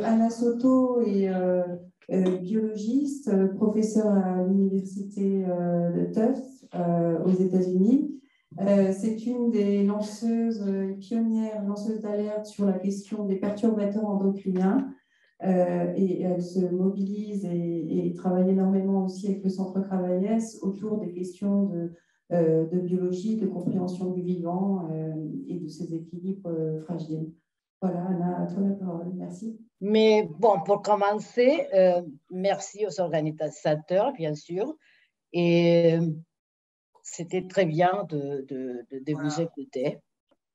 Anna Soto est biologiste, professeure à l'université de Tufts aux États-Unis. C'est une des lanceuses pionnières, lanceuses d'alerte sur la question des perturbateurs endocriniens. Et elle se mobilise et travaille énormément aussi avec le Centre Cavaillès autour des questions de biologie, de compréhension du vivant et de ses équilibres fragiles. Voilà, Anna, à toi la parole. Merci. Mais bon, pour commencer, merci aux organisateurs, bien sûr. Et c'était très bien de vous écouter.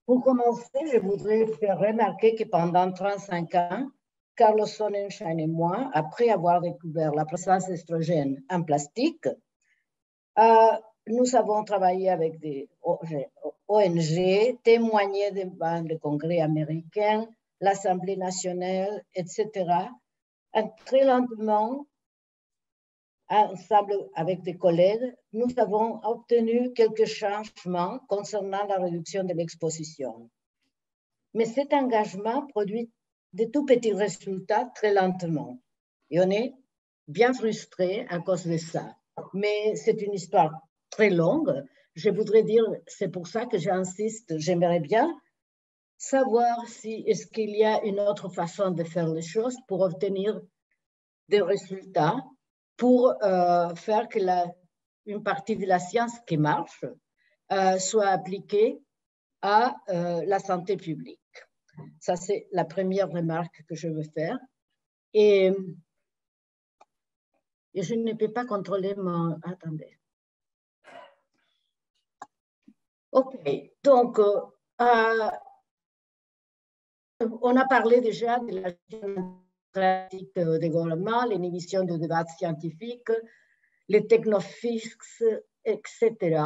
Pour commencer, je voudrais faire remarquer que pendant 35 ans, Carlos Sonnenschein et moi, après avoir découvert la présence d'estrogène en plastique, nous avons travaillé avec des ONG, témoigné devant le Congrès américain, l'Assemblée nationale, etc. Et très lentement, ensemble avec des collègues, nous avons obtenu quelques changements concernant la réduction de l'exposition. Mais cet engagement produit de tout petits résultats très lentement. Et on est bien frustré à cause de ça. Mais c'est une histoire très longue. Je voudrais dire, c'est pour ça que j'insiste, j'aimerais bien savoir si est-ce qu'il y a une autre façon de faire les choses pour obtenir des résultats, pour faire que une partie de la science qui marche soit appliquée à la santé publique. Ça, c'est la première remarque que je veux faire. Et je ne peux pas contrôler mon... Attendez. OK. Donc, on a parlé déjà de la pratique des gouvernements, l'inhibition du débat scientifique, les technofixes, etc.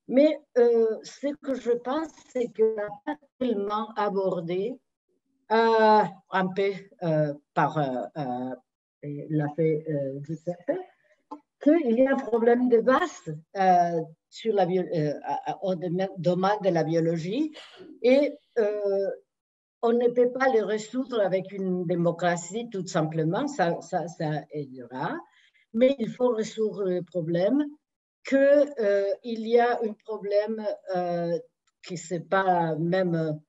Mais ce que je pense, c'est qu'on n'a pas tellement abordé, un peu par l'a fait Giuseppe, qu'il y a un problème de base sur au domaine de la biologie et on ne peut pas le résoudre avec une démocratie tout simplement, ça aidera, mais il faut résoudre le problème qu'il y a un problème qui c'est pas même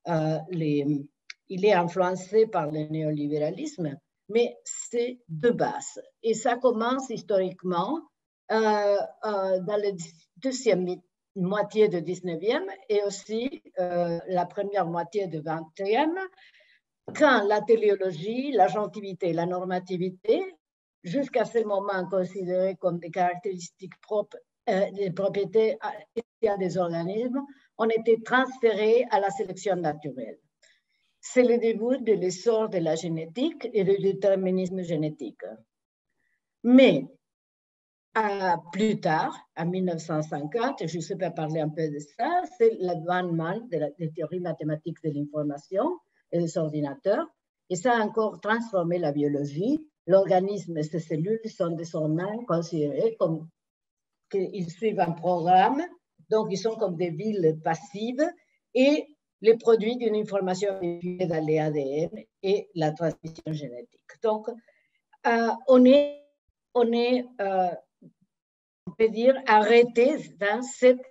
il est influencé par le néolibéralisme, mais c'est de base. Et ça commence historiquement dans la deuxième moitié du 19e et aussi la première moitié du 20e, quand la téléologie, la gentilité, la normativité, jusqu'à ce moment considérées comme des caractéristiques propres, des propriétés des organismes, ont été transférées à la sélection naturelle. C'est le début de l'essor de la génétique et du déterminisme génétique. Mais plus tard, en 1950, je sais pas parler un peu de ça, c'est l'avènement des théories mathématiques de l'information et des ordinateurs, et ça a encore transformé la biologie. L'organisme et ses cellules sont désormais considérés comme qu'ils suivent un programme, donc ils sont comme des villes passives, et les produits d'une information véhiculée dans les ADN et la transmission génétique. Donc, on peut dire, arrêté dans cette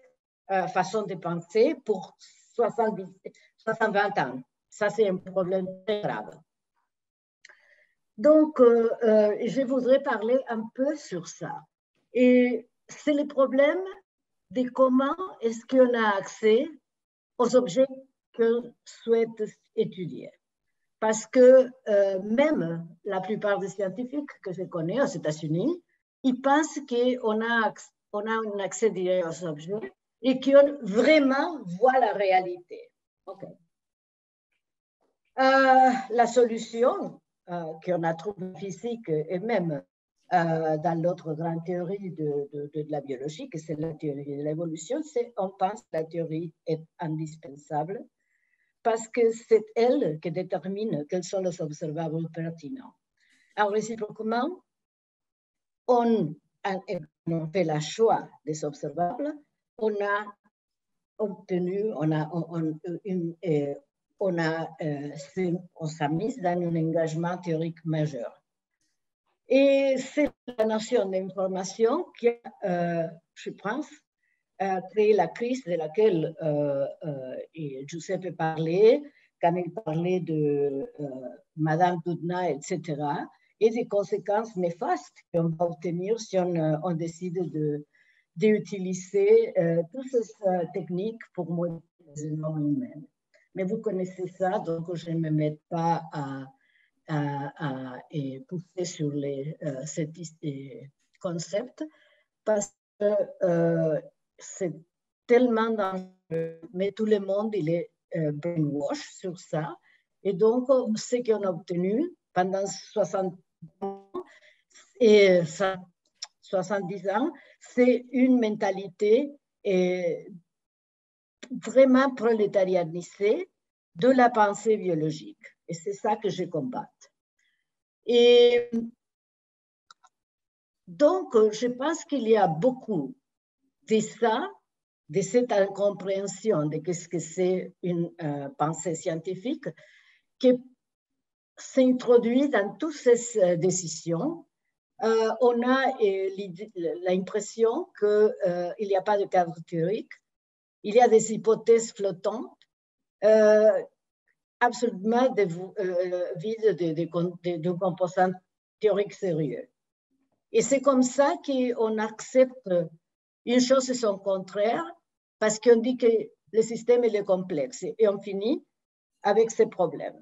façon de penser pour 60 ans. Ça, c'est un problème très grave. Donc, je voudrais parler un peu sur ça. Et c'est le problème de comment est-ce qu'on a accès aux objets qu'on souhaite étudier. Parce que même la plupart des scientifiques que je connais aux États-Unis, ils pensent qu'on a un accès direct aux objets et qu'on vraiment voit la réalité. Okay. La solution qu'on a trouvée en physique et même dans l'autre grande théorie de la biologie, que c'est la théorie de l'évolution, c'est on pense que la théorie est indispensable parce que c'est elle qui détermine quels sont les observables pertinents. Alors, réciproquement, on fait le choix des observables, on a obtenu, on s'est mis dans un engagement théorique majeur. Et c'est la notion d'information qui a, je pense, créé la crise de laquelle Giuseppe parlait, quand il parlait de Madame Doudna, etc., et des conséquences néfastes qu'on va obtenir si on décide d'utiliser toutes ces techniques pour modifier les normes humaines. Mais vous connaissez ça, donc je ne me mets pas à pousser sur ces concepts parce que c'est tellement dangereux, mais tout le monde il est brainwash sur ça. Et donc, ce qu'on a obtenu pendant 70 ans, c'est une mentalité vraiment prolétarianisée de la pensée biologique. Et c'est ça que je combats. Et donc, je pense qu'il y a beaucoup de ça, de cette incompréhension de ce que c'est une pensée scientifique qui s'introduit dans toutes ces décisions. On a l'impression qu'il n'y a pas de cadre théorique, il y a des hypothèses flottantes, absolument vides de composantes théoriques sérieux. Et c'est comme ça qu'on accepte une chose et son contraire, parce qu'on dit que le système est complexe et on finit avec ces problèmes.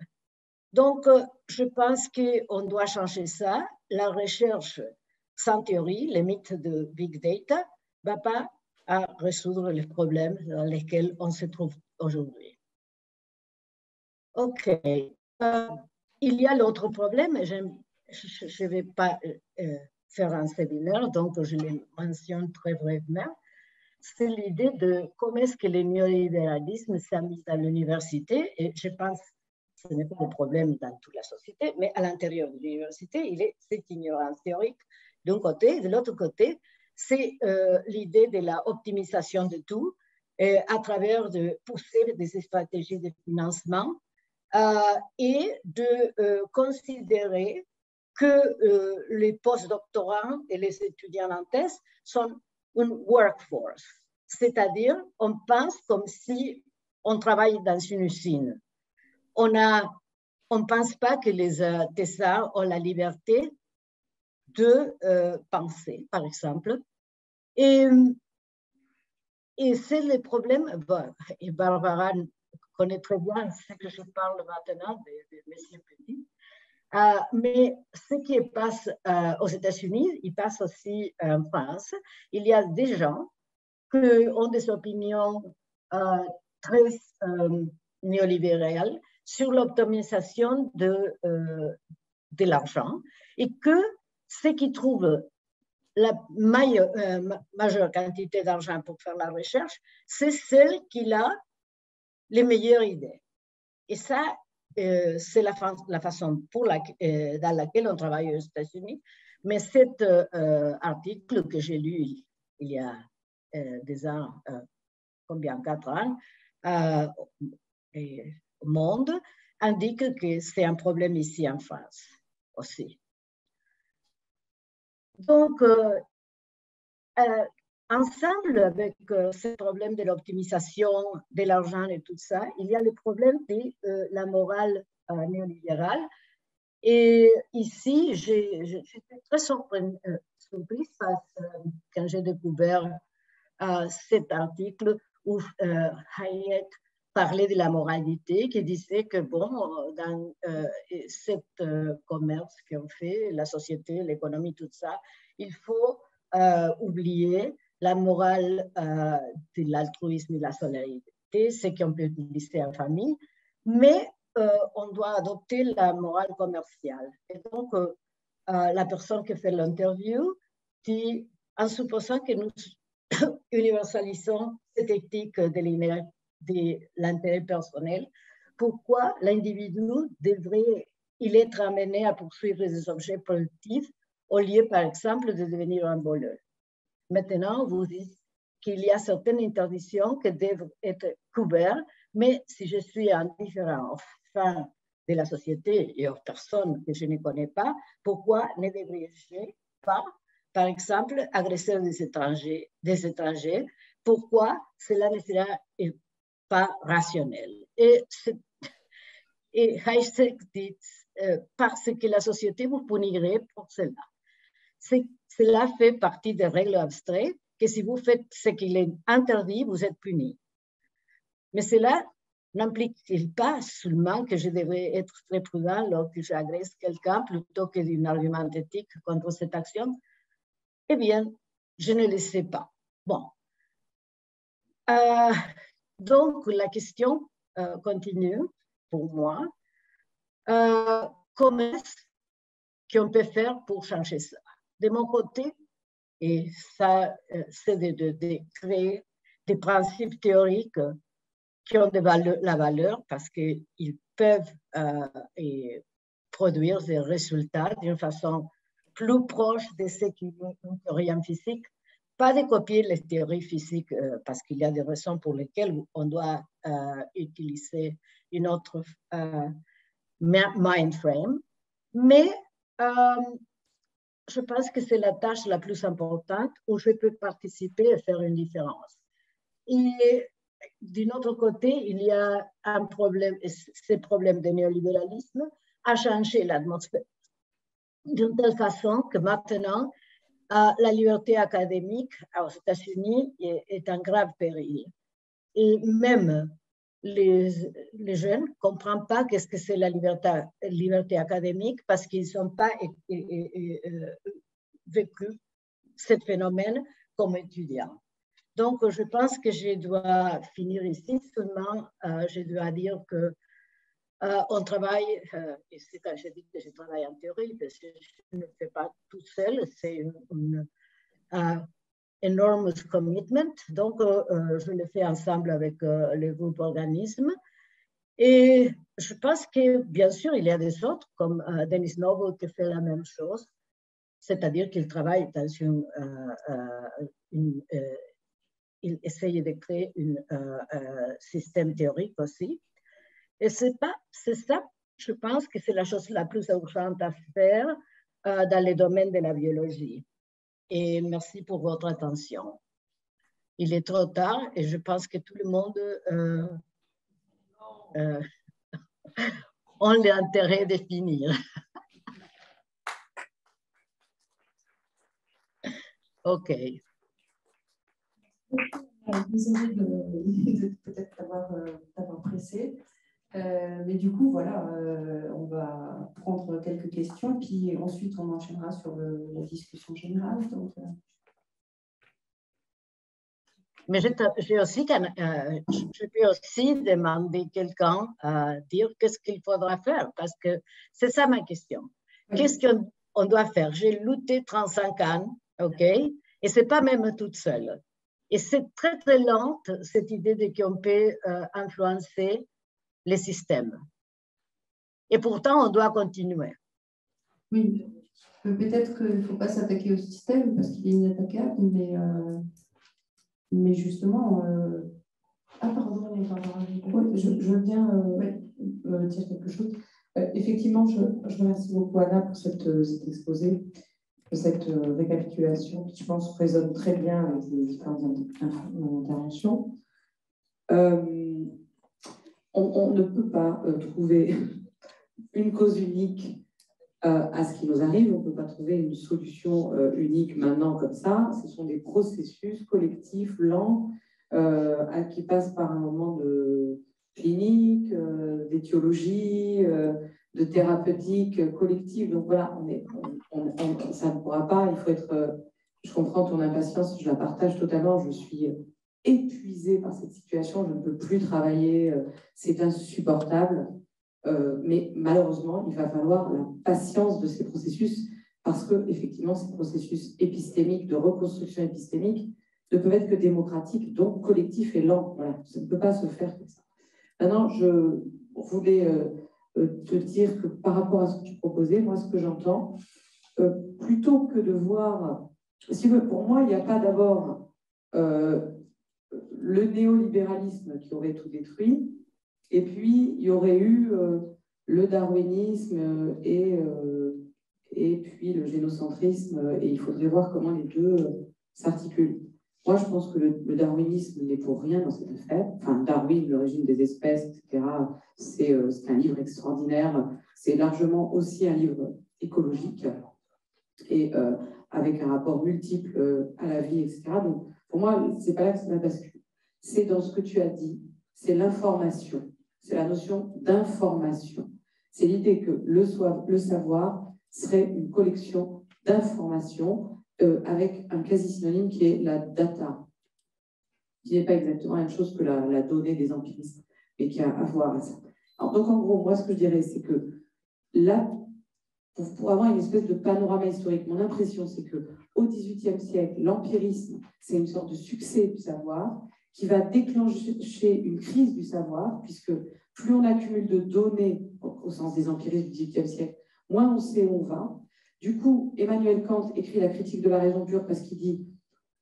Donc, je pense qu'on doit changer ça. La recherche sans théorie, les mythes de Big Data, ne va pas à résoudre les problèmes dans lesquels on se trouve aujourd'hui. OK. Il y a l'autre problème, je ne vais pas faire un séminaire, donc je le mentionne très brièvement. C'est l'idée de comment est-ce que le néolibéralisme s'est mis à l'université, et je pense que ce n'est pas le problème dans toute la société, mais à l'intérieur de l'université, il est cette ignorance théorique d'un côté, de l'autre côté, c'est l'idée de l'optimisation de tout à travers de pousser des stratégies de financement et de considérer que les postdoctorants et les étudiants en thèse sont une workforce, c'est-à-dire on pense comme si on travaille dans une usine. On ne pense pas que les thésards ont la liberté de penser, par exemple. Et c'est le problème, et Barbara connaît très bien ce que je parle maintenant de M. Petit, mais ce qui passe aux États-Unis, il passe aussi en France. Il y a des gens qui ont des opinions très néolibérales sur l'optimisation de l'argent et que ceux qui trouvent la majeure quantité d'argent pour faire la recherche, c'est celle qui a les meilleures idées. Et ça, c'est la façon dans laquelle on travaille aux États-Unis. Mais cet article que j'ai lu il y a des ans, 4 ans, au monde, indique que c'est un problème ici en France aussi. Donc, ensemble avec ce problème de l'optimisation de l'argent et tout ça, il y a le problème de la morale néolibérale. Et ici, j'étais très surprise quand j'ai découvert cet article où Hayek parlait de la moralité, qui disait que, bon, dans cet commerce qu'on fait, la société, l'économie, tout ça, il faut oublier la morale de l'altruisme et de la solidarité, ce qu'on peut utiliser en famille, mais on doit adopter la morale commerciale. Et donc, la personne qui fait l'interview dit, en supposant que nous universalisons cette éthique de l'intérêt personnel, pourquoi l'individu devrait-il être amené à poursuivre des objets productifs au lieu, par exemple, de devenir un voleur? Maintenant, vous dites qu'il y a certaines interdictions qui doivent être couvertes Mais si je suis indifférent aux fins de la société et aux personnes que je ne connais pas, pourquoi ne devrais-je pas, par exemple, agresser des étrangers? Pourquoi cela ne sera pas rationnel? Et Hayek dit, parce que la société vous punirait pour cela. Cela fait partie des règles abstraites que si vous faites ce qu'il est interdit, vous êtes puni. Mais cela n'implique-t-il pas seulement que je devrais être très prudent lorsque j'agresse quelqu'un plutôt que d'un argument éthique contre cette action? Eh bien, je ne le sais pas. Bon. Donc, la question continue pour moi. Comment est-ce qu'on peut faire pour changer ça? De mon côté, et ça, c'est de créer des principes théoriques qui ont la valeur parce qu'ils peuvent produire des résultats d'une façon plus proche de ce qui est une théorie en physique. Pas de copier les théories physiques parce qu'il y a des raisons pour lesquelles on doit utiliser une autre mind frame, mais je pense que c'est la tâche la plus importante où je peux participer et faire une différence. Et d'un autre côté, il y a un problème, ce problème de néolibéralisme a changé l'atmosphère d'une telle façon que maintenant, la liberté académique aux États-Unis est en grave péril. Et même les jeunes ne comprennent pas qu'est-ce que c'est la liberté académique parce qu'ils n'ont pas vécu ce phénomène comme étudiants. Donc, je pense que je dois finir ici. Seulement, je dois dire que on travaille, et c'est quand je dis que je travaille en théorie, parce que je ne le fais pas tout seul, c'est un enormous commitment. Donc, je le fais ensemble avec le groupe organisme. Et je pense que, bien sûr, il y a des autres, comme Denis Noble, qui fait la même chose, c'est-à-dire qu'il travaille dans il essaye de créer un système théorique aussi. Et c'est ça, je pense que c'est la chose la plus urgente à faire dans le domaine de la biologie. Et merci pour votre attention. Il est trop tard et je pense que tout le monde a l'intérêt de finir. OK. Désolée de peut-être t'avoir pressé. Mais du coup, voilà, on va prendre quelques questions, puis ensuite on enchaînera sur la discussion générale. Donc, Mais je peux aussi demander quelqu'un à dire qu'est-ce qu'il faudra faire, parce que c'est ça ma question. Oui. Qu'est-ce qu'on doit faire? J'ai lutté 35 ans, OK? Et ce n'est pas même toute seule. Et c'est très, très lente, cette idée de qu'on peut influencer les systèmes. Et pourtant, on doit continuer. Oui, peut-être qu'il ne faut pas s'attaquer au système parce qu'il est inattaquable, mais justement... Ah, pardon, je veux bien dire quelque chose. Effectivement, je remercie beaucoup Anna pour cet exposé, pour cette récapitulation qui, je pense, résonne très bien avec les différentes interventions. On ne peut pas trouver une cause unique à ce qui nous arrive. On ne peut pas trouver une solution unique maintenant comme ça. Ce sont des processus collectifs lents qui passent par un moment de clinique, d'étiologie, de thérapeutique collective. Donc voilà, ça ne pourra pas. Il faut être... je comprends ton impatience, je la partage totalement. Je suis épuisée par cette situation. Je ne peux plus travailler. C'est insupportable. Mais malheureusement, il va falloir la patience de ces processus parce que, effectivement, ces processus épistémiques, de reconstruction épistémique, ne peuvent être que démocratiques, donc collectifs et lents. Voilà, ça ne peut pas se faire comme ça. Maintenant, je voulais te dire que par rapport à ce que tu proposais, moi, ce que j'entends, plutôt que de voir... Pour moi, il n'y a pas d'abord le néolibéralisme qui aurait tout détruit, Et puis, il y aurait eu le darwinisme et puis le génocentrisme, et il faudrait voir comment les deux s'articulent. Moi, je pense que le darwinisme n'est pour rien dans cette affaire. Enfin, Darwin, l'origine des espèces, etc., c'est un livre extraordinaire. C'est largement aussi un livre écologique et avec un rapport multiple à la vie, etc. Donc, pour moi, c'est pas là que ça va basculer. C'est dans ce que tu as dit, c'est l'information. C'est la notion d'information. C'est l'idée que le savoir serait une collection d'informations avec un quasi-synonyme qui est la data, qui n'est pas exactement la même chose que la donnée des empiristes, mais qui a à voir à ça. Alors, donc, en gros, moi, ce que je dirais, c'est que là, pour avoir une espèce de panorama historique, mon impression, c'est qu'au XVIIIe siècle, l'empirisme, c'est une sorte de succès du savoir qui va déclencher une crise du savoir, puisque plus on accumule de données, au sens des empiristes du XVIIIe siècle, moins on sait où on va. Du coup, Emmanuel Kant écrit la critique de la raison pure parce qu'il dit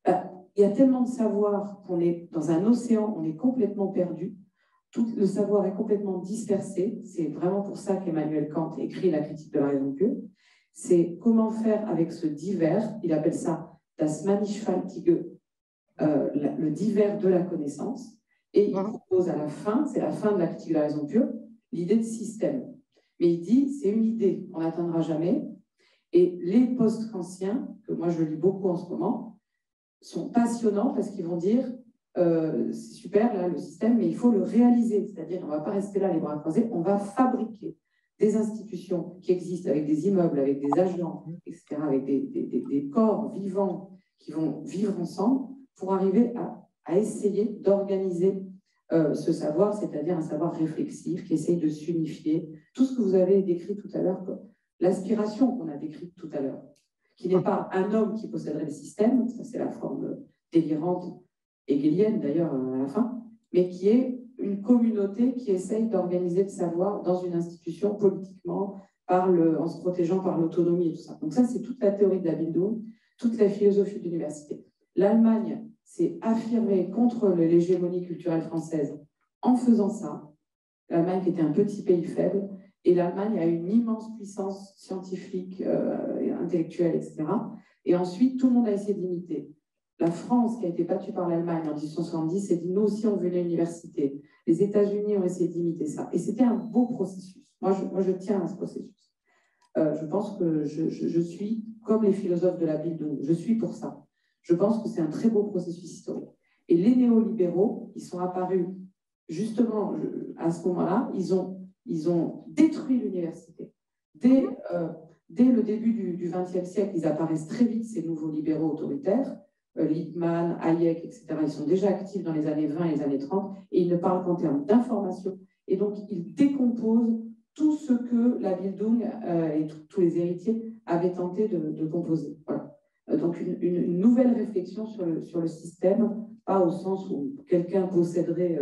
il y a tellement de savoir qu'on est dans un océan, on est complètement perdu. Tout le savoir est complètement dispersé. C'est vraiment pour ça qu'Emmanuel Kant écrit la critique de la raison pure. C'est comment faire avec ce divers, il appelle ça das Mannigfaltige, le divers de la connaissance. Et il propose à la fin, c'est la fin de la critique de la raison pure, l'idée de système. Mais il dit, c'est une idée, on n'atteindra jamais. Et les post-kantiens, que moi je lis beaucoup en ce moment, sont passionnants parce qu'ils vont dire c'est super là le système, mais il faut le réaliser, c'est-à-dire on ne va pas rester là les bras croisés, on va fabriquer des institutions qui existent avec des immeubles, avec des agents, etc., avec des corps vivants qui vont vivre ensemble pour arriver à essayer d'organiser ce savoir, c'est-à-dire un savoir réflexif qui essaye de s'unifier. Tout ce que vous avez décrit tout à l'heure, l'aspiration qu'on a décrite tout à l'heure, qui n'est pas un homme qui posséderait le système, ça c'est la forme délirante, hegelienne d'ailleurs à la fin, mais qui est une communauté qui essaye d'organiser le savoir dans une institution politiquement, en se protégeant par l'autonomie et tout ça. Donc ça, c'est toute la théorie de la Bildung, toute la philosophie de l'université. L'Allemagne s'est affirmée contre l'hégémonie culturelle française en faisant ça. L'Allemagne qui était un petit pays faible, et l'Allemagne a une immense puissance scientifique, intellectuelle, etc. Et ensuite, tout le monde a essayé d'imiter. La France, qui a été battue par l'Allemagne en 1870, s'est dit, nous aussi, on veut une université. Les États-Unis ont essayé d'imiter ça. Et c'était un beau processus. Moi, je tiens à ce processus. Je pense que je suis comme les philosophes de la Bible, je suis pour ça. Je pense que c'est un très beau processus historique. Et les néolibéraux, ils sont apparus justement à ce moment-là, ils ont détruit l'université. Dès le début du XXe siècle, ils apparaissent très vite, ces nouveaux libéraux autoritaires. Lippmann, Hayek, etc., ils sont déjà actifs dans les années 20 et les années 30, et ils ne parlent qu'en termes d'information. Et donc, ils décomposent tout ce que la Bildung et tous les héritiers avaient tenté de composer. Voilà. Donc, une nouvelle réflexion sur le système, pas au sens où quelqu'un posséderait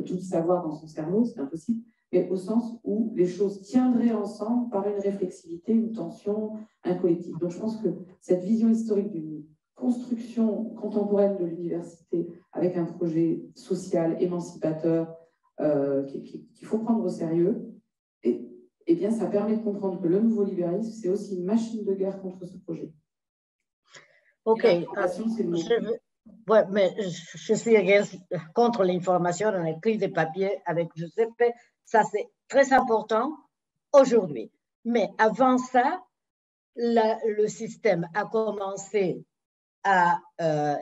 tout savoir dans son cerveau, c'est impossible, mais au sens où les choses tiendraient ensemble par une réflexivité, une tension, un collectif. Donc, je pense que cette vision historique d'une construction contemporaine de l'université avec un projet social, émancipateur, qu'il faut prendre au sérieux, et bien, ça permet de comprendre que le nouveau libéralisme, c'est aussi une machine de guerre contre ce projet. Ok, ouais, mais je suis contre l'information, on écrit des papiers avec Giuseppe, ça c'est très important aujourd'hui. Mais avant ça, le système a commencé à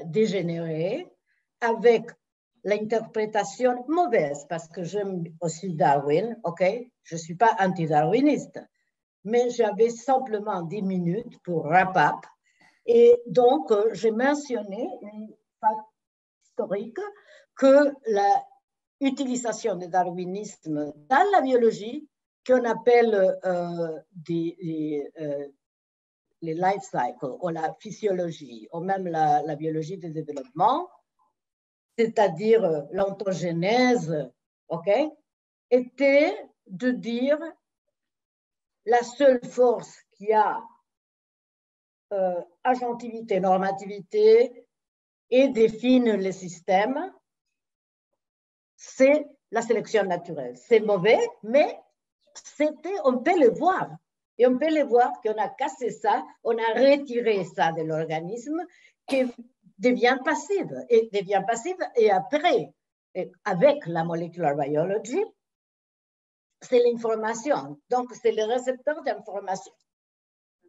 dégénérer avec l'interprétation mauvaise, parce que j'aime aussi Darwin, ok, je ne suis pas anti-darwiniste, mais j'avais simplement 10 minutes pour wrap-up, et donc j'ai mentionné une fact historique que l'utilisation du darwinisme dans la biologie, qu'on appelle les life cycles, ou la physiologie, ou même la biologie du développement, c'est-à-dire l'ontogénèse, ok, était de dire la seule force qui a agentivité, normativité et définit le système, c'est la sélection naturelle. C'est mauvais, mais on peut le voir. Et on peut le voir qu'on a cassé ça, on a retiré ça de l'organisme qui devient passive. Et après, avec la molecular biology, c'est l'information. Donc, c'est le récepteur d'information.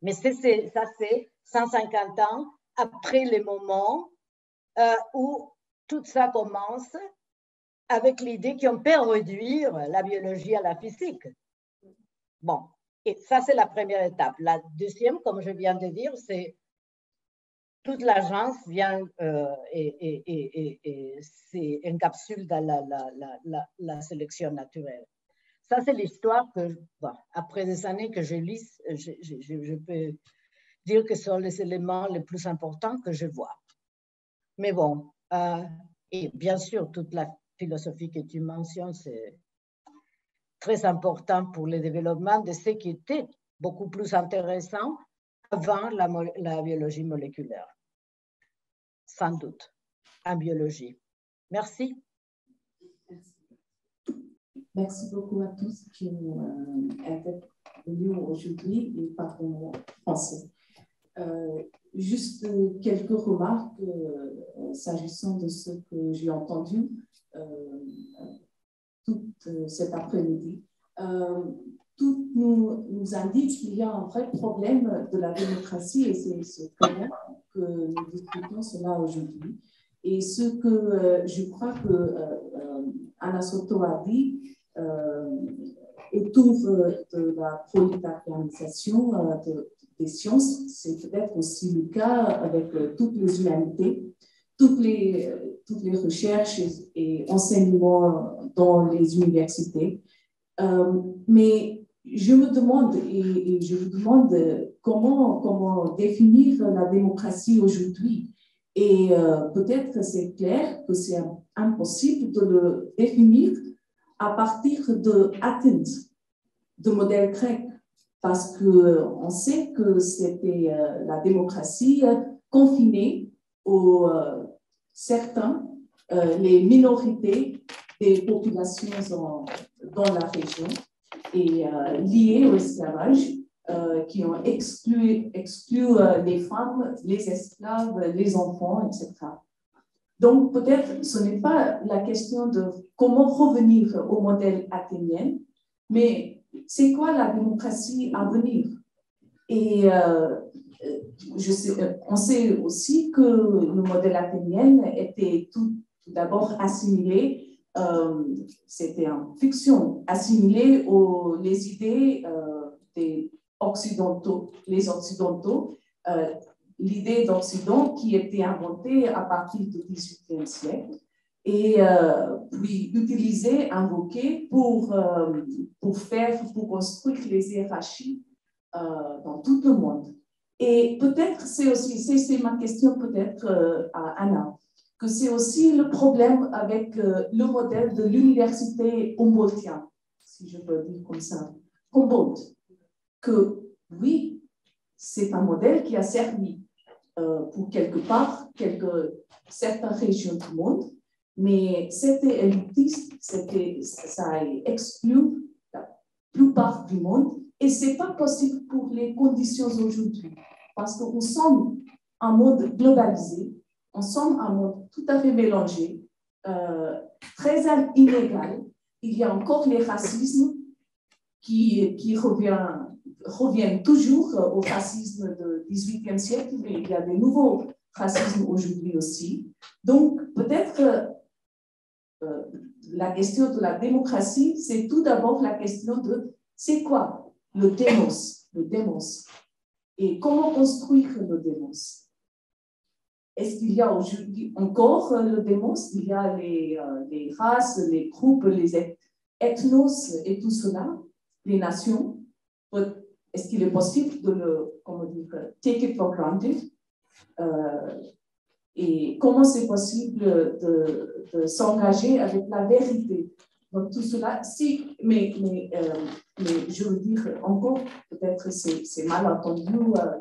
Mais ça, c'est 150 ans après le moment où tout ça commence avec l'idée qu'on peut réduire la biologie à la physique. Bon, et ça, c'est la première étape. La deuxième, comme je viens de dire, c'est toute l'agence vient et s'encapsule dans la sélection naturelle. Ça, c'est l'histoire que, bon, après des années que je lis, je peux dire que ce sont les éléments les plus importants que je vois. Mais bon, et bien sûr, toute la philosophie que tu mentionnes, c'est très important pour le développement de ce qui était beaucoup plus intéressant avant la biologie moléculaire. Sans doute, en biologie. Merci. Merci beaucoup à tous qui ont intervenu aujourd'hui et parlent français. Juste quelques remarques s'agissant de ce que j'ai entendu tout cet après-midi. Tout nous indique qu'il y a un vrai problème de la démocratie et c'est ce problème que nous discutons cela aujourd'hui. Et ce que je crois que Anna Soto a dit autour de la prolétarianisation des sciences, c'est peut-être aussi le cas avec toutes les humanités, toutes les recherches et enseignements dans les universités. Mais je me demande, et je vous demande comment définir la démocratie aujourd'hui. Et peut-être c'est clair que c'est impossible de le définir à partir de Athènes, de modèle grec, parce qu'on sait que c'était la démocratie confinée aux certains, les minorités des populations dans la région et liées au esclavage, qui ont exclu les femmes, les esclaves, les enfants, etc. Donc, peut-être ce n'est pas la question de comment revenir au modèle athénien, mais c'est quoi la démocratie à venir? Et on sait aussi que le modèle athénien était tout d'abord assimilé, c'était en fiction, assimilé aux les idées des Occidentaux, les Occidentaux, l'idée d'Occident qui était inventée à partir du XVIIIe siècle et puis utilisée, invoquée pour construire les hiérarchies dans tout le monde. Et peut-être c'est ma question peut-être à Anna, que c'est aussi le problème avec le modèle de l'université humboldtienne, si je peux dire comme ça, Humboldt, que oui, c'est un modèle qui a servi pour quelque part certaines régions du monde, mais c'était élitiste, ça a exclu la plupart du monde, et ce n'est pas possible pour les conditions aujourd'hui, parce que nous sommes un monde globalisé, nous sommes un monde tout à fait mélangé, très inégal. Il y a encore les racismes qui reviennent toujours au racisme du XVIIIe siècle, mais il y a des nouveaux racismes aujourd'hui aussi. Donc, peut-être la question de la démocratie, c'est tout d'abord la question de c'est quoi le démos, et comment construire le démos. Est-ce qu'il y a aujourd'hui encore le démos? Il y a les races, les groupes, les ethnos et tout cela, les nations. Est-ce qu'il est possible de le, take it for granted? Et comment c'est possible de s'engager avec la vérité? Donc tout cela, si, mais je veux dire encore, peut-être c'est mal entendu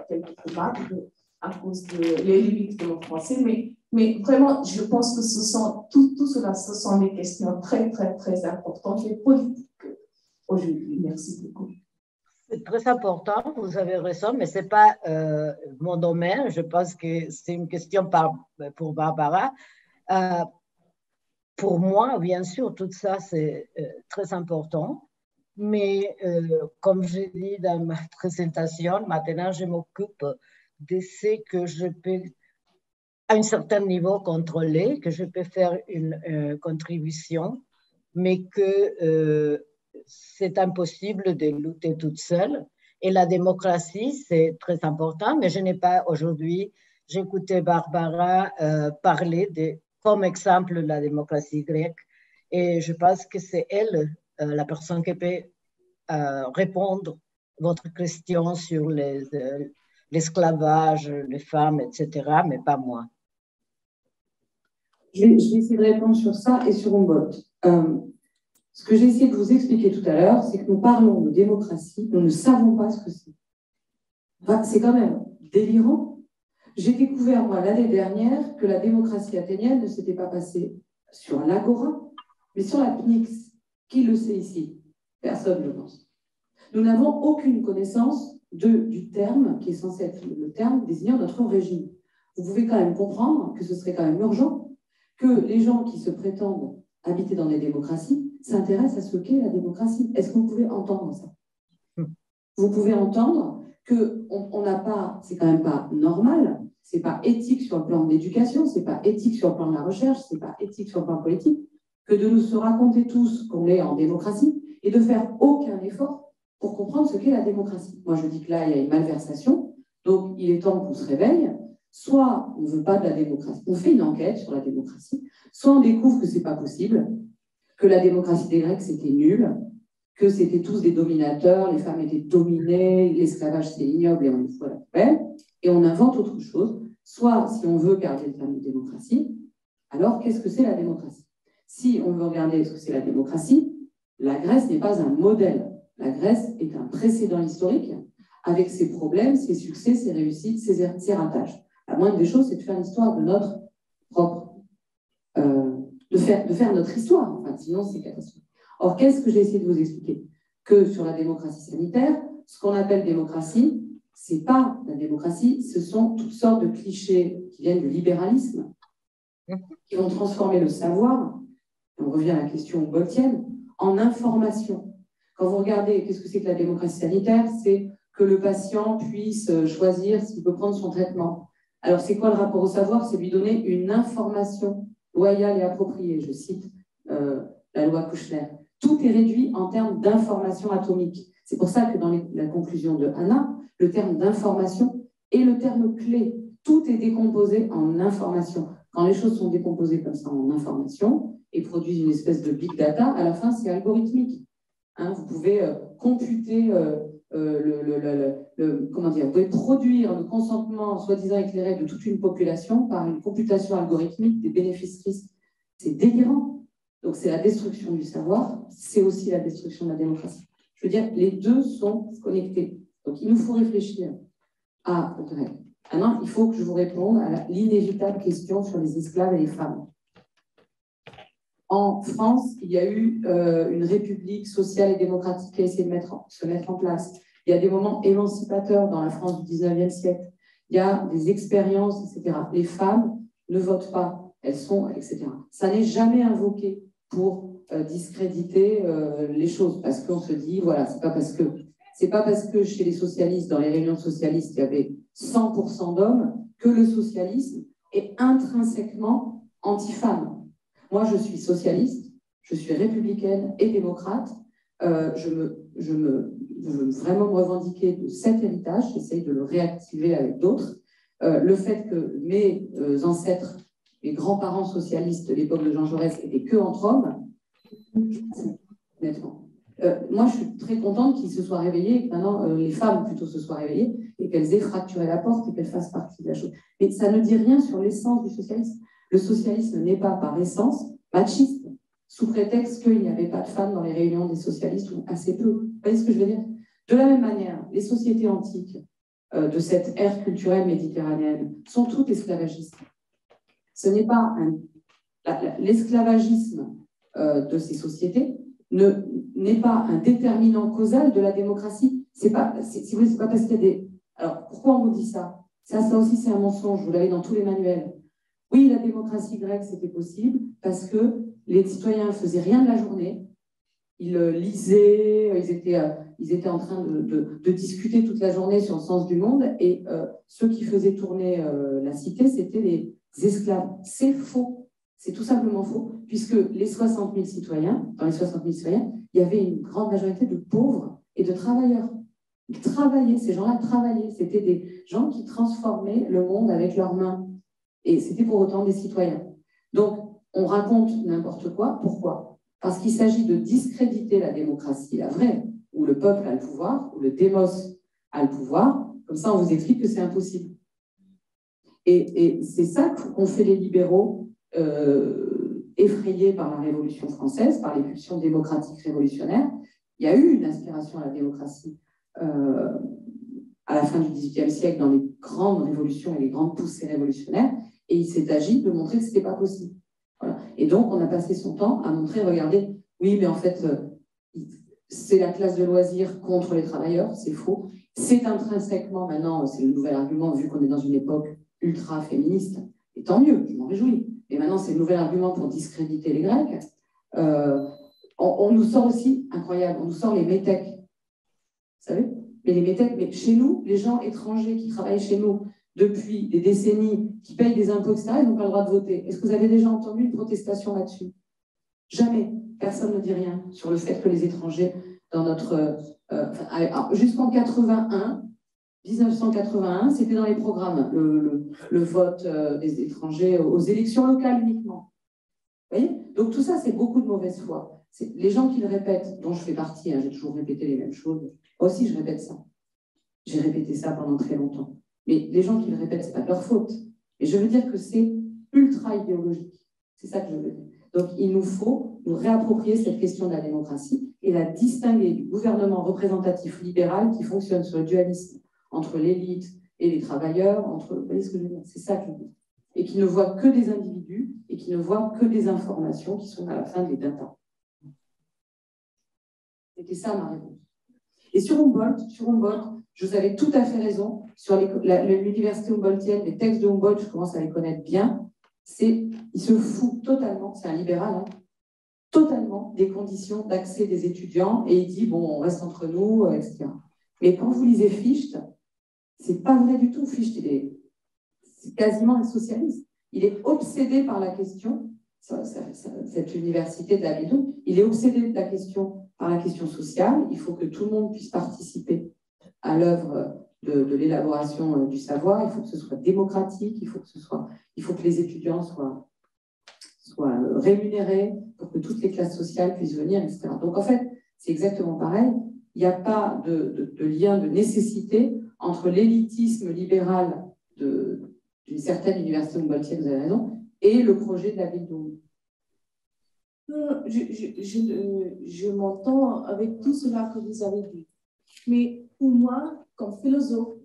quelques remarques à cause des limites de mon français, mais Mais vraiment, je pense que tout cela, ce sont des questions très, très, très importantes et politiques aujourd'hui. Merci beaucoup. C'est très important, vous avez raison, mais ce n'est pas mon domaine. Je pense que c'est une question pour Barbara. Pour moi, bien sûr, tout ça, c'est très important. Mais comme j'ai dit dans ma présentation, maintenant, je m'occupe de ce que je peux, à un certain niveau, contrôler, que je peux faire une contribution, mais que c'est impossible de lutter toute seule. Et la démocratie, c'est très important, mais je n'ai pas aujourd'hui, j'écoutais Barbara parler comme exemple la démocratie grecque, et je pense que c'est elle, la personne qui peut répondre à votre question sur l'esclavage, les femmes, etc., mais pas moi. Je vais essayer de répondre sur ça et sur Humboldt. Ce que j'ai essayé de vous expliquer tout à l'heure, c'est que nous parlons de démocratie, nous ne savons pas ce que c'est. Enfin, c'est quand même délirant. J'ai découvert, moi, l'année dernière, que la démocratie athénienne ne s'était pas passée sur l'agora, mais sur la PNIX. Qui le sait ici? Personne, je pense. Nous n'avons aucune connaissance du terme qui est censé être le terme désignant notre régime. Vous pouvez quand même comprendre que ce serait quand même urgent que les gens qui se prétendent habiter dans des démocraties s'intéressent à ce qu'est la démocratie. Est-ce que vous pouvez entendre ça? Vous pouvez entendre qu'on n'a pas, c'est quand même pas normal, c'est pas éthique sur le plan de l'éducation, c'est pas éthique sur le plan de la recherche, c'est pas éthique sur le plan politique, que de nous se raconter tous qu'on est en démocratie et de faire aucun effort pour comprendre ce qu'est la démocratie. Moi, je dis que là, il y a une malversation, donc il est temps qu'on se réveille. Soit on ne veut pas de la démocratie, on fait une enquête sur la démocratie, soit on découvre que ce n'est pas possible, que la démocratie des Grecs, c'était nul, que c'était tous des dominateurs, les femmes étaient dominées, l'esclavage, c'est ignoble et on le fout à la poubelle, et on invente autre chose. Soit, si on veut garder le terme de démocratie, alors qu'est-ce que c'est la démocratie? Si on veut regarder ce que c'est la démocratie, la Grèce n'est pas un modèle. La Grèce est un précédent historique avec ses problèmes, ses succès, ses réussites, ses ratages. La moindre des choses, c'est de faire l'histoire de notre propre... de faire notre histoire. Enfin, sinon, c'est catastrophique. Or, qu'est-ce que j'ai essayé de vous expliquer? Que sur la démocratie sanitaire, ce qu'on appelle démocratie, ce n'est pas la démocratie, ce sont toutes sortes de clichés qui viennent du libéralisme, qui vont transformer le savoir, on revient à la question humboldtienne, en information. Quand vous regardez, qu'est-ce que c'est que la démocratie sanitaire? C'est que le patient puisse choisir s'il peut prendre son traitement. Alors, c'est quoi le rapport au savoir? C'est lui donner une information loyale et appropriée. Je cite la loi Kouchner. Tout est réduit en termes d'information atomique. C'est pour ça que dans la conclusion de Anna, le terme d'information est le terme clé. Tout est décomposé en information. Quand les choses sont décomposées comme ça en information et produisent une espèce de big data, à la fin, c'est algorithmique. Hein, vous pouvez computer... comment dire, vous pouvez produire le consentement soi-disant éclairé de toute une population par une computation algorithmique des bénéfices-risques. C'est délirant. Donc, c'est la destruction du savoir, c'est aussi la destruction de la démocratie. Je veux dire, les deux sont connectés. Donc, il nous faut réfléchir à Grec. Maintenant, il faut que je vous réponde à l'inévitable question sur les esclaves et les femmes. En France, il y a eu une république sociale et démocratique qui a essayé de se mettre en place. Il y a des moments émancipateurs dans la France du 19e siècle. Il y a des expériences, etc. Les femmes ne votent pas, elles sont, etc. Ça n'est jamais invoqué pour discréditer les choses, parce qu'on se dit, voilà, c'est pas parce que chez les socialistes, dans les réunions socialistes, il y avait 100% d'hommes, que le socialisme est intrinsèquement anti-femme. Moi, je suis socialiste, je suis républicaine et démocrate. Je veux vraiment me revendiquer de cet héritage, j'essaye de le réactiver avec d'autres. Le fait que mes ancêtres, mes grands-parents socialistes de l'époque de Jean Jaurès étaient que entre hommes, honnêtement. Moi, je suis très contente qu'ils se soient réveillés, que maintenant les femmes plutôt se soient réveillées et qu'elles aient fracturé la porte et qu'elles fassent partie de la chose. Mais ça ne dit rien sur l'essence du socialisme. Le socialisme n'est pas par essence machiste, sous prétexte qu'il n'y avait pas de femmes dans les réunions des socialistes, ou assez peu. Vous voyez ce que je veux dire? De la même manière, les sociétés antiques de cette ère culturelle méditerranéenne sont toutes esclavagistes. Ce n'est pas l'esclavagisme de ces sociétés n'est pas un déterminant causal de la démocratie. Si vous voulez, c'est pas parce qu'il y a des... Alors, pourquoi on vous dit ça? Ça aussi, c'est un mensonge. Vous l'avez dans tous les manuels. Oui, la démocratie grecque, c'était possible parce que les citoyens ne faisaient rien de la journée. Ils lisaient, ils étaient en train de discuter toute la journée sur le sens du monde, et ceux qui faisaient tourner la cité, c'était les esclaves. C'est faux, c'est tout simplement faux, puisque les 60 000 citoyens, dans les 60 000 citoyens, il y avait une grande majorité de pauvres et de travailleurs. Ils travaillaient, ces gens-là travaillaient, c'était des gens qui transformaient le monde avec leurs mains, et c'était pour autant des citoyens. Donc, on raconte n'importe quoi, pourquoi ? Parce qu'il s'agit de discréditer la démocratie, la vraie, où le peuple a le pouvoir, où le démos a le pouvoir. Comme ça, on vous explique que c'est impossible. Et c'est ça qu'ont fait les libéraux, effrayés par la Révolution française, par les pulsions démocratiques révolutionnaires. Il y a eu une aspiration à la démocratie à la fin du XVIIIe siècle, dans les grandes révolutions et les grandes poussées révolutionnaires, et il s'est agi de montrer que ce n'était pas possible. Voilà. Et donc, on a passé son temps à montrer, regardez, oui, mais en fait, c'est la classe de loisirs contre les travailleurs, c'est faux. C'est intrinsèquement, maintenant, c'est le nouvel argument, vu qu'on est dans une époque ultra-féministe, et tant mieux, je m'en réjouis. Et maintenant, c'est le nouvel argument pour discréditer les Grecs. On nous sort aussi, incroyable, on nous sort les métèques. Vous savez? Mais les métèques, mais chez nous, les gens étrangers qui travaillent chez nous depuis des décennies, qui payent des impôts, etc., ils n'ont pas le droit de voter. Est-ce que vous avez déjà entendu une protestation là-dessus? Jamais. Personne ne dit rien sur le fait que les étrangers, dans notre... jusqu'en 1981, c'était dans les programmes, le vote des étrangers aux élections locales uniquement. Vous voyez? Donc tout ça, c'est beaucoup de mauvaise foi. Les gens qui le répètent, dont je fais partie, hein, j'ai toujours répété les mêmes choses. Moi aussi, je répète ça. J'ai répété ça pendant très longtemps. Mais les gens qui le répètent, ce n'est pas de leur faute. Et je veux dire que c'est ultra idéologique. C'est ça que je veux dire. Donc, il nous faut nous réapproprier cette question de la démocratie et la distinguer du gouvernement représentatif libéral qui fonctionne sur le dualisme entre l'élite et les travailleurs. Vous voyez ce que je veux dire? C'est ça que je veux dire. Et qui ne voit que des individus et qui ne voit que des informations qui sont à la fin des data. C'était ça ma réponse. Et sur Humboldt, je vous avais tout à fait raison. Sur l'université Humboldtienne, les textes de Humboldt, je commence à les connaître bien. Il se fout totalement, c'est un libéral, hein, totalement des conditions d'accès des étudiants, et il dit, bon, on reste entre nous, etc. Mais quand vous lisez Fichte, c'est pas vrai du tout. Fichte, c'est quasiment un socialiste. Il est obsédé par la question, cette université de la Bidou, il est obsédé par la question sociale. Il faut que tout le monde puisse participer à l'œuvre de l'élaboration du savoir. Il faut que ce soit démocratique, il faut que les étudiants soient rémunérés pour que toutes les classes sociales puissent venir, etc. Donc en fait, c'est exactement pareil. Il n'y a pas de lien de nécessité entre l'élitisme libéral d'une certaine université humboldtienne, vous avez raison, et le projet de la ville d'Oum. Je m'entends avec tout cela que vous avez dit. Mais pour moi, comme philosophe,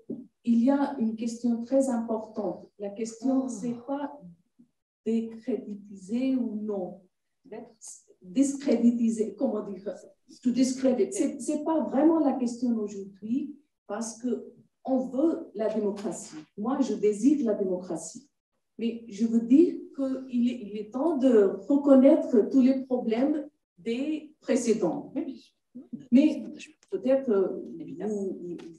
il y a une question très importante. La question, ce n'est pas décréditiser ou non. Discréditiser, comment dire? To discredit. Ce n'est pas vraiment la question aujourd'hui, parce qu'on veut la démocratie. Moi, je désire la démocratie. Mais je veux dire qu'il est temps de reconnaître tous les problèmes des précédents. Mais peut-être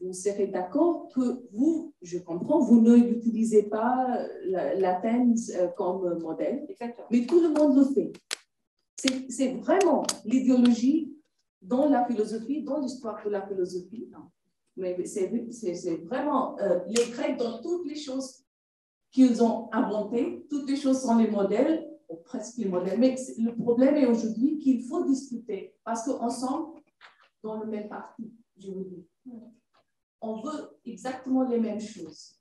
vous serez d'accord que vous, je comprends, vous n'utilisez pas l'Athènes comme modèle. Exactement. Mais tout le monde le fait. C'est vraiment l'idéologie dans la philosophie, dans l'histoire de la philosophie. Mais c'est vraiment les Grecs dans toutes les choses qu'ils ont inventées, toutes les choses sont les modèles, ou presque les modèles. Mais le problème est aujourd'hui qu'il faut discuter parce qu'ensemble, dans le même parti, je vous dis, on veut exactement les mêmes choses.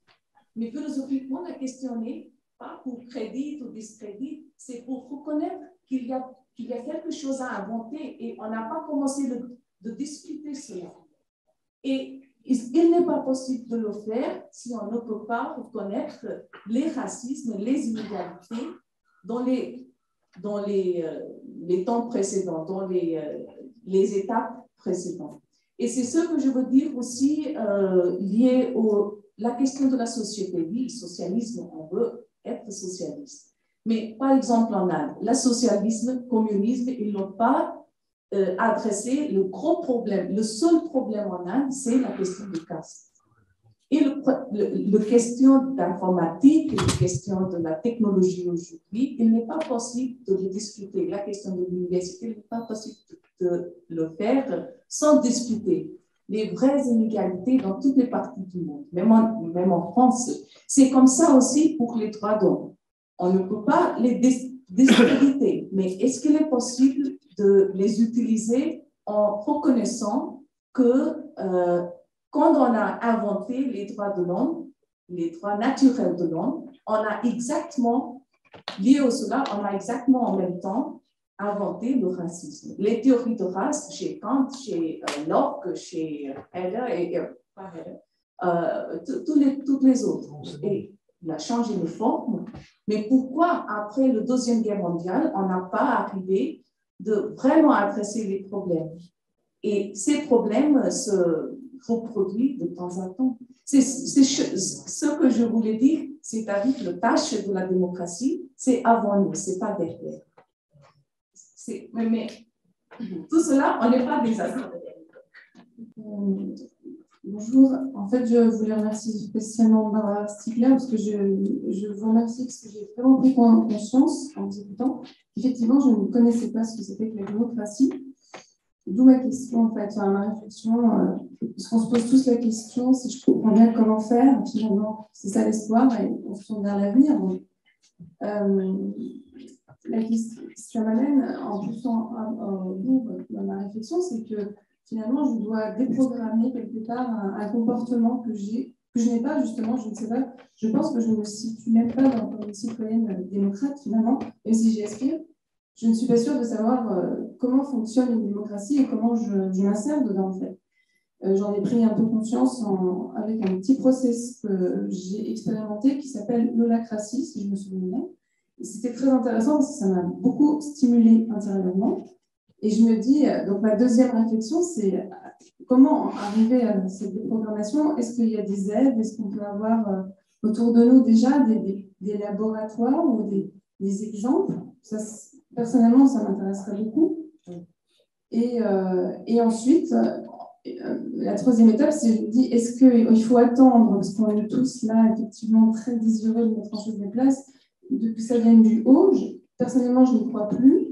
Mais philosophiquement, la question n'est pas pour crédit ou discrédit, c'est pour reconnaître qu'il y a quelque chose à inventer et on n'a pas commencé de discuter cela. Et il n'est pas possible de le faire si on ne peut pas reconnaître les racismes, les inégalités dans les temps précédents, dans les étapes précédentes. Et c'est ce que je veux dire aussi lié à la question de la société. Oui, le socialisme, on veut être socialiste. Mais par exemple en Inde, le socialisme, le communisme, ils n'ont pas adressé le gros problème. Le seul problème en Inde, c'est la question de caste. Et la question d'informatique, la question de la technologie aujourd'hui, il n'est pas possible de le discuter. La question de l'université, il n'est pas possible de le faire sans discuter les vraies inégalités dans toutes les parties du monde, même en France. C'est comme ça aussi pour les droits d'homme. On ne peut pas les discréditer, mais est-ce qu'il est possible de les utiliser en reconnaissant que quand on a inventé les droits de l'homme, les droits naturels de l'homme, on a exactement, lié à cela, on a exactement en même temps inventé le racisme. Les théories de race chez Kant, chez Locke, chez Heller et toutes les autres. Et il a changé de forme. Mais pourquoi, après la Deuxième Guerre mondiale, on n'a pas arrivé de vraiment adresser les problèmes? Et ces problèmes se reproduisent de temps en temps. C'est ce que je voulais dire, c'est-à-dire que la tâche de la démocratie, c'est avant nous, c'est pas derrière. Mais tout cela, on n'est pas des acteurs. Bonjour, en fait, je voulais remercier spécialement Barbara Stiegler parce que je vous remercie parce que j'ai vraiment pris conscience en vous écoutant. Effectivement, je ne connaissais pas ce que c'était que la démocratie. D'où ma question, en fait, ma réflexion, parce qu'on se pose tous la question, si je comprends bien comment faire, finalement, c'est ça l'espoir, et on se tourne vers l'avenir. Ça m'amène en plus au bout de ma réflexion, c'est que finalement, je dois déprogrammer quelque part un comportement que je n'ai pas, justement, je ne sais pas, je pense que je ne me situe même pas comme une citoyenne démocrate, finalement, même si j'y aspire. Je ne suis pas sûre de savoir comment fonctionne une démocratie et comment je m'insère dedans, en fait. J'en ai pris un peu conscience avec un petit process que j'ai expérimenté qui s'appelle l'holacratie, si je me souviens bien. C'était très intéressant parce que ça m'a beaucoup stimulée intérieurement. Et je me dis, donc ma deuxième réflexion, c'est comment arriver à cette déprogrammation? Est-ce qu'il y a des aides? Est-ce qu'on peut avoir autour de nous déjà des laboratoires ou des exemples? Ça, personnellement, ça m'intéresserait beaucoup. Et ensuite, la troisième étape, c'est je me dis, est-ce qu'il faut attendre, parce qu'on est tous là, effectivement, très désireux de mettre en chose des places, que ça vienne du haut? Personnellement, je n'y crois plus.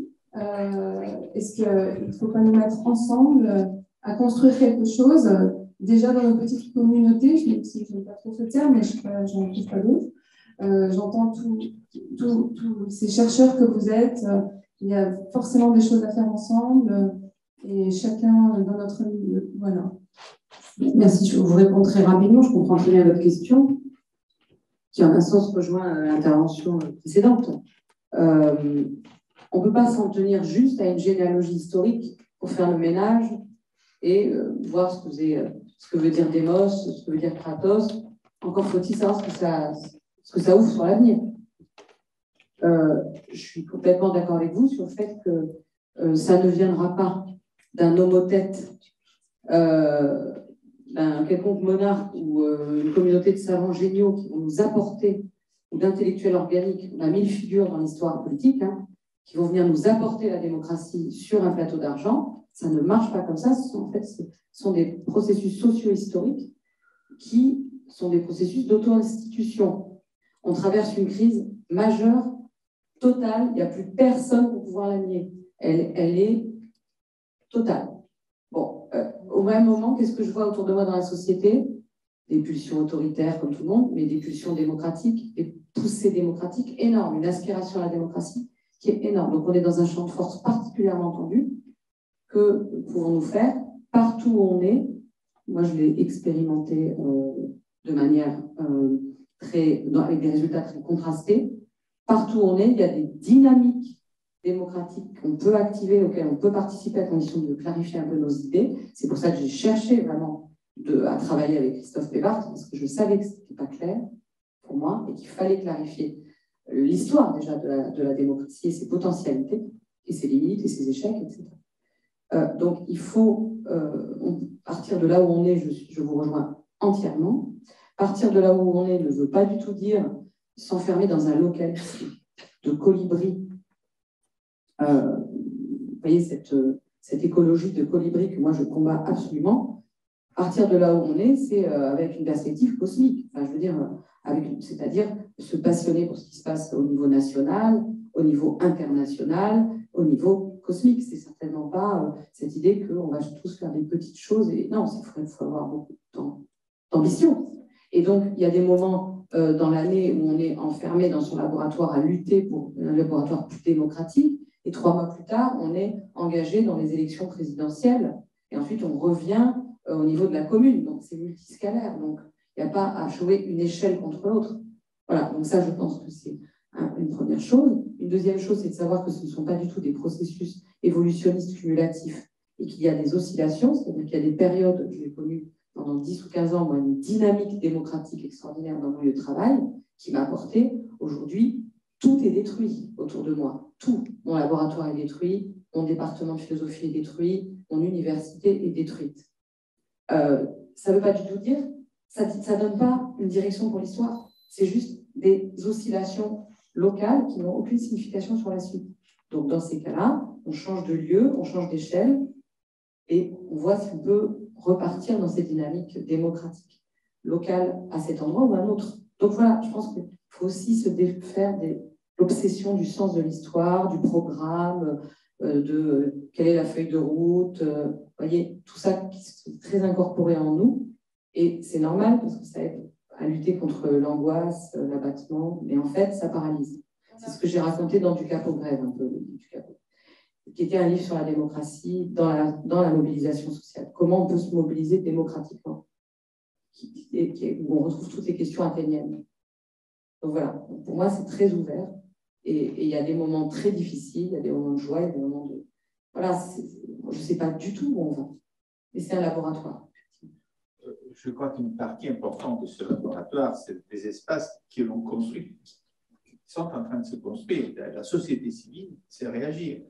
Est-ce qu'il ne faut pas nous mettre ensemble à construire quelque chose, déjà dans nos petites communautés? Je n'aime pas trop ce terme, mais je n'en trouve pas d'autres. J'entends tous ces chercheurs que vous êtes. Il y a forcément des choses à faire ensemble et chacun dans notre milieu. Voilà. Merci. Je vous réponds très rapidement. Je comprends très bien votre question, qui en un sens rejoint l'intervention précédente. On ne peut pas s'en tenir juste à une généalogie historique pour faire le ménage et voir ce que veut dire Démos, ce que veut dire Kratos. Encore faut-il savoir ce que ça ouvre sur l'avenir. Je suis complètement d'accord avec vous sur le fait que ça ne viendra pas d'un homothète, d'un quelconque monarque ou une communauté de savants géniaux qui vont nous apporter, ou d'intellectuels organiques. On a 1000 figures dans l'histoire politique, qui vont venir nous apporter la démocratie sur un plateau d'argent. Ça ne marche pas comme ça. Ce sont des processus socio-historiques qui sont des processus d'auto-institution. On traverse une crise majeure, totale. Il n'y a plus personne pour pouvoir la nier. Elle est totale. Bon, au même moment, qu'est-ce que je vois autour de moi dans la société? Des pulsions autoritaires comme tout le monde, mais des pulsions démocratiques, des poussées démocratiques énormes, une aspiration à la démocratie qui est énorme. Donc, on est dans un champ de force particulièrement tendu. Que pouvons-nous faire partout où on est? Moi, je l'ai expérimenté de manière avec des résultats très contrastés. Partout où on est, il y a des dynamiques démocratiques qu'on peut activer, auxquelles on peut participer à condition de clarifier un peu nos idées. C'est pour ça que j'ai cherché vraiment à travailler avec Christophe Pévard, parce que je savais que ce n'était pas clair pour moi et qu'il fallait clarifier l'histoire déjà de la démocratie et ses potentialités, et ses limites et ses échecs, etc. Donc il faut partir de là où on est, je vous rejoins entièrement. Partir de là où on est ne veut pas du tout dire s'enfermer dans un localisme de colibri. Vous voyez cette écologie de colibri que moi je combats absolument. Partir de là où on est, c'est avec une perspective cosmique. Enfin, je veux dire, c'est-à-dire se passionner pour ce qui se passe au niveau national, au niveau international, au niveau cosmique. C'est certainement pas cette idée qu'on va tous faire des petites choses. Et non, il faut avoir beaucoup d'ambition. Et donc, il y a des moments dans l'année où on est enfermé dans son laboratoire à lutter pour un laboratoire plus démocratique. Et 3 mois plus tard, on est engagé dans les élections présidentielles. Et ensuite, on revient au niveau de la commune. Donc, c'est multiscalaire. Donc, il n'y a pas à jouer une échelle contre l'autre. Voilà. Donc, ça, je pense que c'est une première chose. Une deuxième chose, c'est de savoir que ce ne sont pas du tout des processus évolutionnistes cumulatifs et qu'il y a des oscillations, c'est-à-dire qu'il y a des périodes, j'ai connu pendant 10 ou 15 ans, moi, une dynamique démocratique extraordinaire dans mon lieu de travail qui m'a apporté, aujourd'hui, tout est détruit autour de moi. Tout. Mon laboratoire est détruit, mon département de philosophie est détruit, mon université est détruite. Ça ne veut pas du tout dire, ça ne donne pas une direction pour l'histoire, c'est juste des oscillations locales qui n'ont aucune signification sur la suite. Donc dans ces cas-là, on change de lieu, on change d'échelle et on voit si on peut repartir dans cette dynamique démocratique locale à cet endroit ou à un autre. Donc voilà, je pense qu'il faut aussi se défaire de l'obsession du sens de l'histoire, du programme, de quelle est la feuille de route, vous voyez, tout ça qui est très incorporé en nous. Et c'est normal parce que ça aide à lutter contre l'angoisse, l'abattement, mais en fait, ça paralyse. C'est ce que j'ai raconté dans Du Cap aux grèves, un peu, du Cap, qui était un livre sur la démocratie dans la mobilisation sociale. Comment on peut se mobiliser démocratiquement, où on retrouve toutes les questions athéniennes. Donc voilà, pour moi, c'est très ouvert. Et il y a des moments très difficiles, il y a des moments de joie, il y a des moments de... Voilà, je ne sais pas du tout où on va, mais c'est un laboratoire. Je crois qu'une partie importante de ce laboratoire, c'est des espaces qui l'ont construit, qui sont en train de se construire. La société civile sait réagir.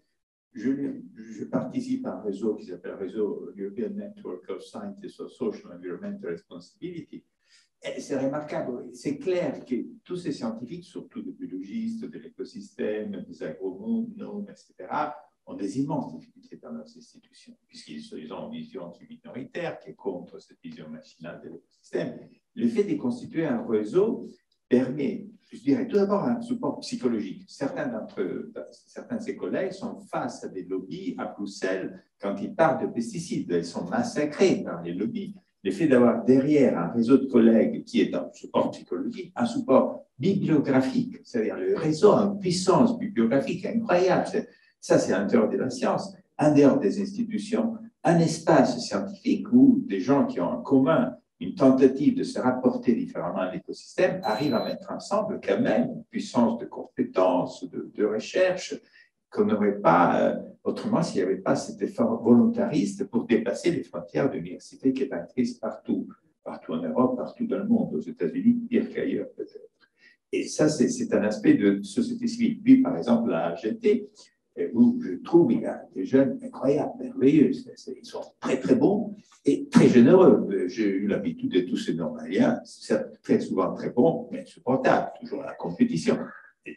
Je participe à un réseau qui s'appelle Réseau European Network of Scientists of Social and Environmental Responsibility. C'est remarquable, c'est clair que tous ces scientifiques, surtout des biologistes, de l'écosystème, des agronomes, etc., ont des immenses difficultés dans leurs institutions, puisqu'ils ont une vision qui est minoritaire, qui est contre cette vision machinale de l'écosystème. Le fait de constituer un réseau permet, je dirais, tout d'abord un support psychologique. Certains de ses collègues sont face à des lobbies à Bruxelles quand ils parlent de pesticides. Ils sont massacrés par les lobbies. Le fait d'avoir derrière un réseau de collègues qui est un support psychologique, un support bibliographique, c'est-à-dire le réseau a une puissance bibliographique incroyable. Ça, c'est à l'intérieur de la science, en dehors des institutions, un espace scientifique où des gens qui ont en commun une tentative de se rapporter différemment à l'écosystème arrivent à mettre ensemble quand même une puissance de compétence, de recherche, qu'on n'aurait pas autrement s'il n'y avait pas cet effort volontariste pour dépasser les frontières de l'université qui est en crise partout en Europe, partout dans le monde, aux États-Unis, pire qu'ailleurs peut-être. Et ça, c'est un aspect de société civile. Puis, par exemple, la AGT, où je trouve il y a des jeunes incroyables, merveilleux, ils sont très très bons et très généreux. J'ai eu l'habitude de tous ces normaliens, c'est très souvent très bons, mais insupportables, toujours à la compétition.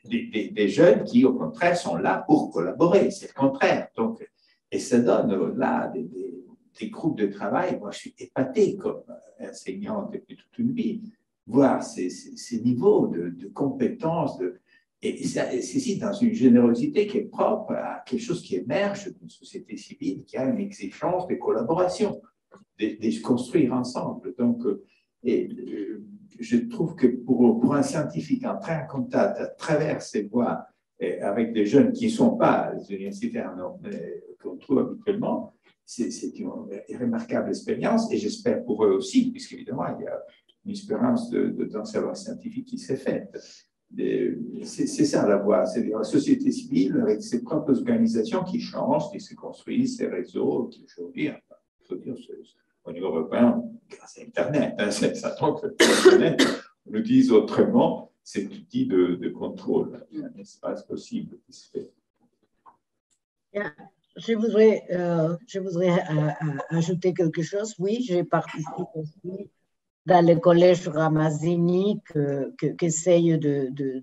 Des jeunes qui, au contraire, sont là pour collaborer, c'est le contraire. Donc, et ça donne là des groupes de travail. Moi, je suis épaté comme enseignant depuis toute une vie, voir ces niveaux de compétences, et c'est dans une générosité qui est propre à quelque chose qui émerge d'une société civile qui a une exigence de collaboration, de construire ensemble. Donc, je trouve que pour un scientifique entrer en contact à travers ces voies avec des jeunes qui ne sont pas les universitaires qu'on trouve habituellement, c'est une remarquable expérience et j'espère pour eux aussi, puisqu'évidemment, il y a une expérience d'un savoir scientifique qui s'est faite. C'est ça la voie, c'est la société civile avec ses propres organisations qui changent, qui se construisent, ces réseaux qui aujourd'hui, il faut dire, au niveau européen, grâce à Internet, hein, ça donc Internet, on l'utilise autrement, cet outil de contrôle, un espace possible qui se fait. Je voudrais ajouter quelque chose. Oui, j'ai participé aussi dans le collège Ramazzini qui essaye de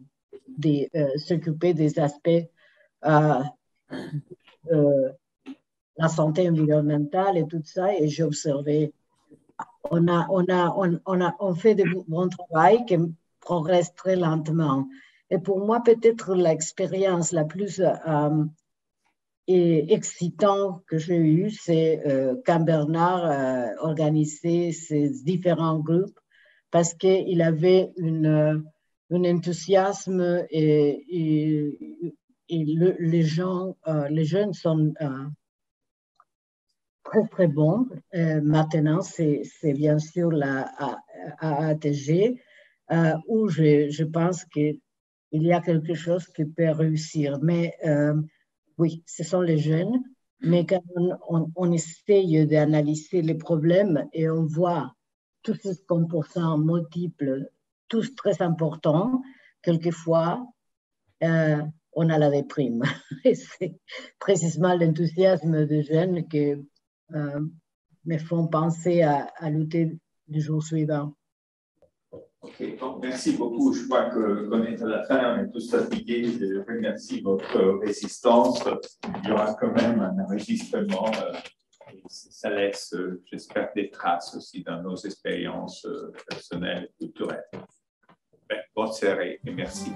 s'occuper des aspects la santé environnementale et tout ça, et j'ai observé, on fait de bon travail qui progresse très lentement. Et pour moi, peut-être l'expérience la plus excitante que j'ai eue, c'est quand Bernard organisait ces différents groupes, parce qu'il avait un enthousiasme et les jeunes sont très, très bons. Maintenant, c'est bien sûr la AATG, où je pense qu'il y a quelque chose qui peut réussir. Mais oui, ce sont les jeunes, mais quand on essaye d'analyser les problèmes et on voit tous ces composants multiples, tous très importants, quelquefois, on a la déprime. Et c'est précisément l'enthousiasme des jeunes qui me font penser à lutter du jour suivant. Ok, donc merci beaucoup. Je crois qu'on est à la fin, on est tous fatigués. Je remercie votre résistance. Il y aura quand même un enregistrement. Ça laisse, j'espère, des traces aussi dans nos expériences personnelles et culturelles. Bonne soirée et merci.